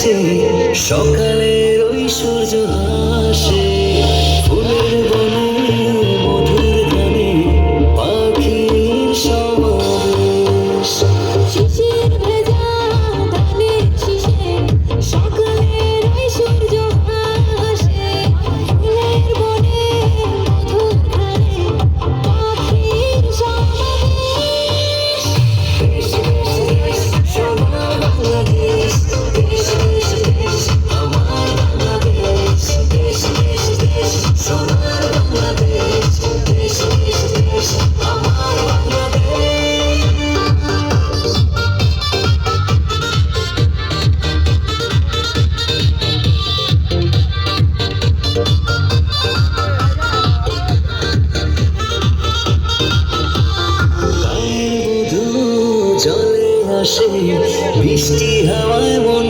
কাছে সকালের ওই সূর্য হাসে, ফুলের বনে মধুর গানে পাখির সমাবেশ। শিশির ভেজা ধানের শীষে সকালের ওই সূর্য হাসে, ফুলের বনে মধুর গানে পাখির সমাবেশ। দেশ দেশ দেশ সোনার বাংলাদেশ, দেশ দেশ দেশ আমার বাংলাদেশ, দেশ দেশ দেশ সোনার বাংলাদেশ, দেশ দেশ দেশ আমার বাংলাদেশ। গায়ের মধু জলে আসে, বৃষ্টি হাওয়ায় মন